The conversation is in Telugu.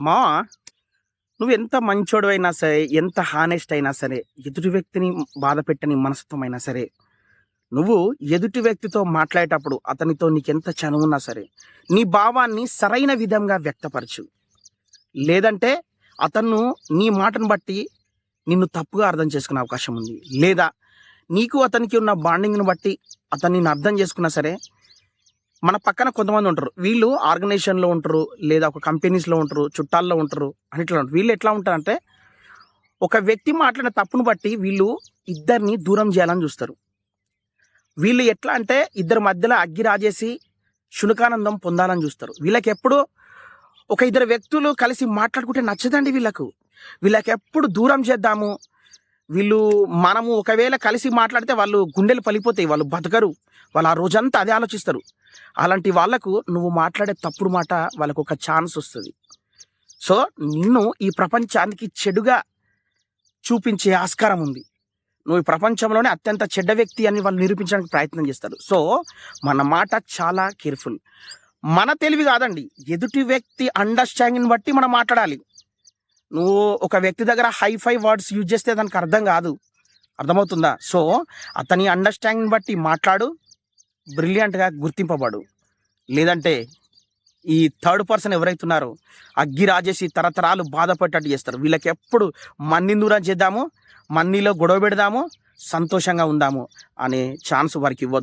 మావా, నువ్వెంత మంచోడివైనా సరే, ఎంత హానెస్ట్ అయినా సరే, ఎదుటి వ్యక్తిని బాధ పెట్టని మనస్తత్వమైనా సరే, నువ్వు ఎదుటి వ్యక్తితో మాట్లాడేటప్పుడు అతనితో నీకెంత చనువున్నా సరే, నీ భావాన్ని సరైన విధంగా వ్యక్తపరచు. లేదంటే అతను నీ మాటను బట్టి నిన్ను తప్పుగా అర్థం చేసుకునే అవకాశం ఉంది. లేదా నీకు అతనికి ఉన్న బాండింగ్‌ని బట్టి అతను నిన్ను అర్థం చేసుకున్నా సరే, మన పక్కన కొంతమంది ఉంటారు. వీళ్ళు ఆర్గనైజేషన్‌లో ఉంటారు, లేదా ఒక కంపెనీస్‌లో ఉంటారు, చుట్టాల్లో ఉంటారు, అన్నిట్లో ఉంటారు. వీళ్ళు ఎట్లా ఉంటారంటే, ఒక వ్యక్తి మాట్లాడిన తప్పును బట్టి వీళ్ళు ఇద్దరిని దూరం చేయాలని చూస్తారు. వీళ్ళు ఎట్లా అంటే ఇద్దరి మధ్యలో అగ్గి రాజేసి శునకానందం పొందాలని చూస్తారు. వీళ్ళకెప్పుడు ఒక ఇద్దరు వ్యక్తులు కలిసి మాట్లాడుకుంటే నచ్చదండి వీళ్ళకు. వీళ్ళకెప్పుడు దూరం చేద్దాము. వీళ్ళు మనము ఒకవేళ కలిసి మాట్లాడితే వాళ్ళు గుండెలు పలిపోతాయి. వాళ్ళు బతకరు. వాళ్ళు ఆ రోజంతా అదే ఆలోచిస్తారు. అలాంటి వాళ్ళకు నువ్వు మాట్లాడే తప్పుడు మాట వాళ్ళకొక ఛాన్స్ వస్తది. సో, నిన్ను ఈ ప్రపంచానికి చెడుగా చూపించే ఆస్కారం ఉంది. నువ్వు ఈ ప్రపంచంలోనే అత్యంత చెడ్డ వ్యక్తి అని వాళ్ళు నిరూపించడానికి ప్రయత్నం చేస్తారు. సో, మన మాట చాలా కేర్‌ఫుల్. మన తెలివి కాదండి. ఎదుటి వ్యక్తి అండర్‌స్టాండింగ్‌ని బట్టి మనం మాట్లాడాలి. నువ్వు ఒక వ్యక్తి దగ్గర హై-ఫై వర్డ్స్ యూజ్ చేస్తే దానికి అర్థం కాదు. అర్థమవుతుందా? సో, అతని అండర్‌స్టాండింగ్‌ని బట్టి మాట్లాడు. బ్రిలియంట్‌గా గుర్తింపబడు. లేదంటే ఈ థర్డ్ పర్సన్ ఎవరైతే ఉన్నారో అగ్గి రాజేసి తరతరాలు బాధపడేటట్టు చేస్తారు. వీళ్ళకెప్పుడు మన్ని దూరం చేద్దాము, మన్నీలో గొడవ పెడదాము, సంతోషంగా ఉందాము అనే ఛాన్స్ వారికి ఇవ్వద్దు.